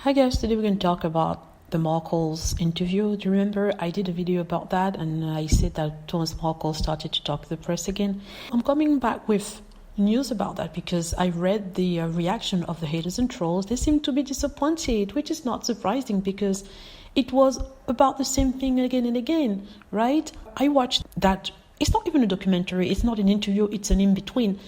Hi guys, today we're going to talk about the Markles interview. Do you remember I did a video about that and I said that Thomas Markle started to talk to the press again? I'm coming back with news about that because I read the reaction of the haters and trolls. They seem to be disappointed, which is not surprising because it was about the same thing again and again, right? I watched that. It's not even a documentary, it's not an interview, it's an in-between.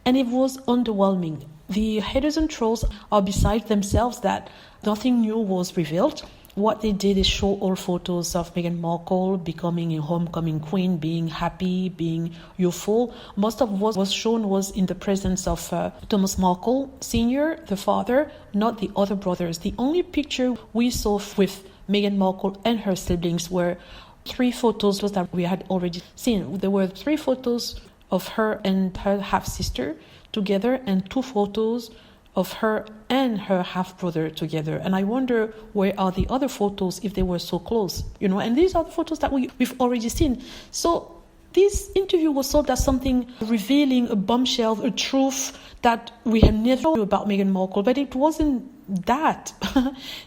And it was underwhelming. The haters and trolls are beside themselves that nothing new was revealed. What they did is show all photos of Meghan Markle becoming a homecoming queen, being happy, being youthful. Most of what was shown was in the presence of Thomas Markle Sr., the father, not the other brothers. The only picture we saw with Meghan Markle and her siblings were 3 photos that we had already seen. There were 3 photos of her and her half-sister together and 2 photos of her and her half-brother together. And I wonder where are the other photos if they were so close, and these are the photos that we've already seen. So this interview was sold as something revealing, a bombshell, a truth that we had never known about Meghan Markle, but it wasn't that.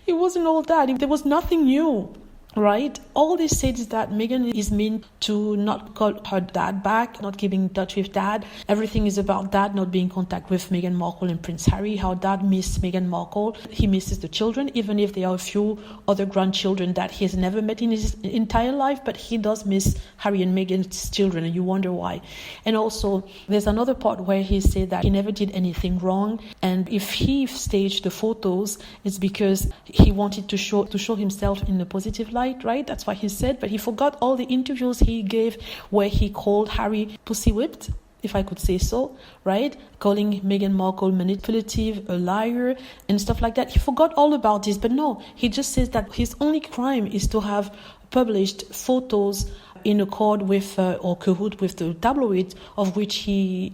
It wasn't all that. There was nothing new. Right? All they said is that Meghan is meant to not call her dad back, not keeping in touch with dad. Everything is about dad not being in contact with Meghan Markle and Prince Harry, how dad misses Meghan Markle. He misses the children, even if there are a few other grandchildren that he has never met in his entire life, but he does miss Harry and Meghan's children, and you wonder why. And also, there's another part where he said that he never did anything wrong, and if he staged the photos, it's because he wanted to show himself in a positive light. Right? That's what he said, but he forgot all the interviews he gave where he called Harry pussy whipped, if I could say so, right? Calling Meghan Markle manipulative, a liar, and stuff like that. He forgot all about this, but no, he just says that his only crime is to have published photos in accord with or cahoot with the tabloid of which he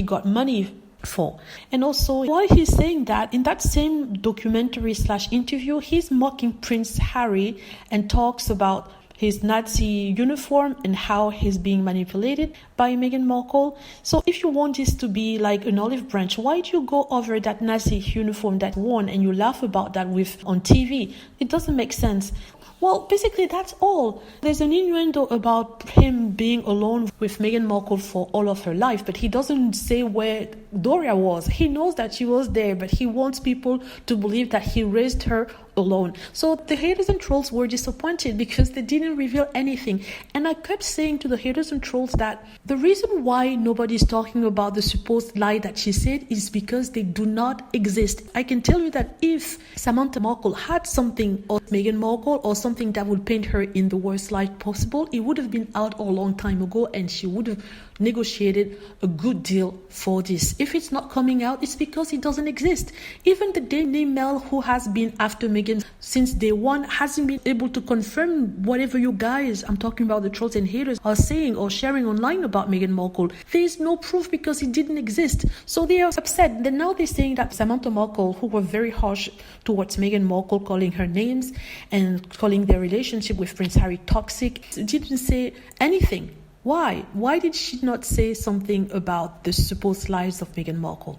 got money for. And also, while he's saying that, in that same documentary/interview, he's mocking Prince Harry and talks about his Nazi uniform and how he's being manipulated by Meghan Markle. So if you want this to be like an olive branch, why do you go over that Nazi uniform that worn and you laugh about that on TV? It doesn't make sense. Well, basically, that's all. There's an innuendo about him being alone with Meghan Markle for all of her life, but he doesn't say where Doria was. He knows that she was there, but he wants people to believe that he raised her alone. So the haters and trolls were disappointed because they didn't reveal anything. And I kept saying to the haters and trolls that the reason why nobody's talking about the supposed lie that she said is because they do not exist. I can tell you that if Samantha Markle had something or Meghan Markle or something that would paint her in the worst light possible, it would have been out a long time ago and she would have negotiated a good deal for this. If it's not coming out, it's because it doesn't exist. Even the Daily Mail, who has been after Meghan since day one, hasn't been able to confirm whatever you guys, I'm talking about the trolls and haters, are saying or sharing online about Meghan Markle. There is no proof because it didn't exist. So they are upset. Then now they're saying that Samantha Markle, who were very harsh towards Meghan Markle, calling her names and calling their relationship with Prince Harry toxic, didn't say anything. Why? Why did she not say something about the supposed lies of Meghan Markle?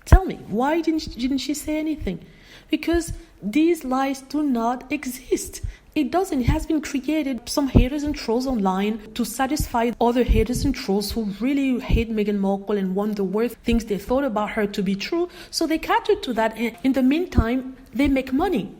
Tell me, why didn't she say anything? Because these lies do not exist. It doesn't. It has been created, some haters and trolls online, to satisfy other haters and trolls who really hate Meghan Markle and want the worst things they thought about her to be true. So they cater to that, and in the meantime, they make money.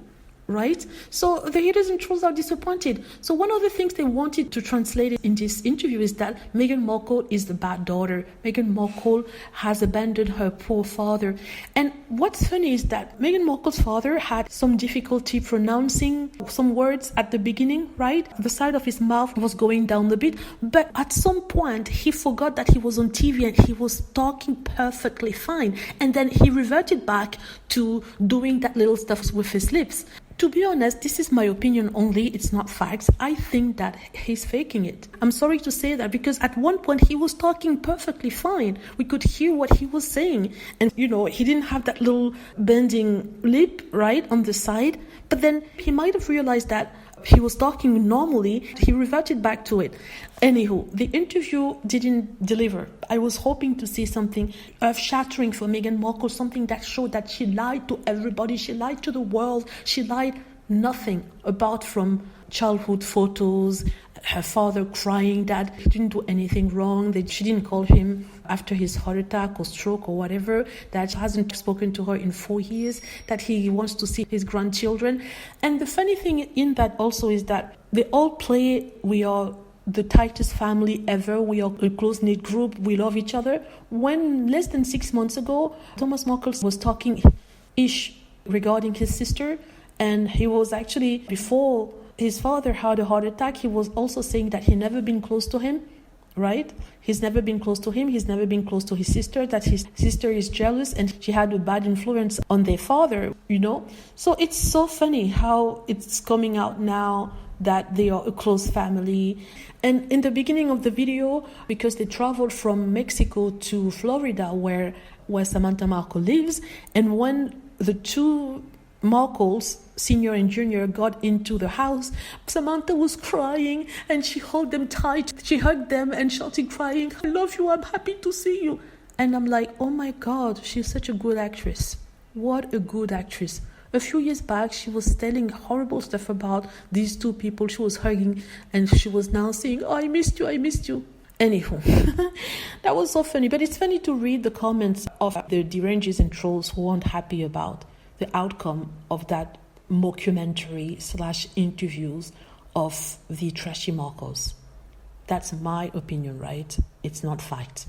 Right? So the haters and trolls are disappointed. So one of the things they wanted to translate in this interview is that Meghan Markle is the bad daughter. Meghan Markle has abandoned her poor father. And what's funny is that Meghan Markle's father had some difficulty pronouncing some words at the beginning, right? The side of his mouth was going down a bit. But at some point, he forgot that he was on TV and he was talking perfectly fine. And then he reverted back to doing that little stuff with his lips. To be honest, this is my opinion only, it's not facts. I think that he's faking it. I'm sorry to say that because at one point he was talking perfectly fine. We could hear what he was saying. And, he didn't have that little bending lip, right, on the side. But then he might have realized that He was talking normally. He reverted back to it. Anywho, the interview didn't deliver. I was hoping to see something earth-shattering for Meghan Markle, something that showed that she lied to everybody. She lied to the world. She lied nothing apart from childhood photos, her father crying that he didn't do anything wrong, that she didn't call him after his heart attack or stroke or whatever, that she hasn't spoken to her in 4 years, that he wants to see his grandchildren. And the funny thing in that also is that they all play, we are the tightest family ever, we are a close-knit group, we love each other. When less than 6 months ago, Thomas Markle was talking ish regarding his sister, and he was actually, before his father had a heart attack, he was also saying that he never been close to him, right? He's never been close to him. He's never been close to his sister, that his sister is jealous and she had a bad influence on their father, you know? So it's so funny how it's coming out now that they are a close family. And in the beginning of the video, because they traveled from Mexico to Florida, where Samantha Markle lives, and when the two Markles, senior and junior, got into the house, Samantha was crying and she held them tight. She hugged them and shouted crying, "I love you, I'm happy to see you." And I'm like, oh my God, she's such a good actress. What a good actress. A few years back, she was telling horrible stuff about these two people she was hugging, and she was now saying, "Oh, I missed you, I missed you." Anywho, that was so funny. But it's funny to read the comments of the deranges and trolls who aren't happy about the outcome of that mockumentary/interviews of the trashy Markles. That's my opinion, right? It's not fact.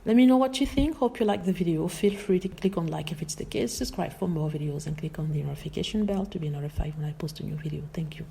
Let me know what you think. Hope you like the video. Feel free to click on like if it's the case, subscribe for more videos, and click on the notification bell to be notified when I post a new video. Thank you.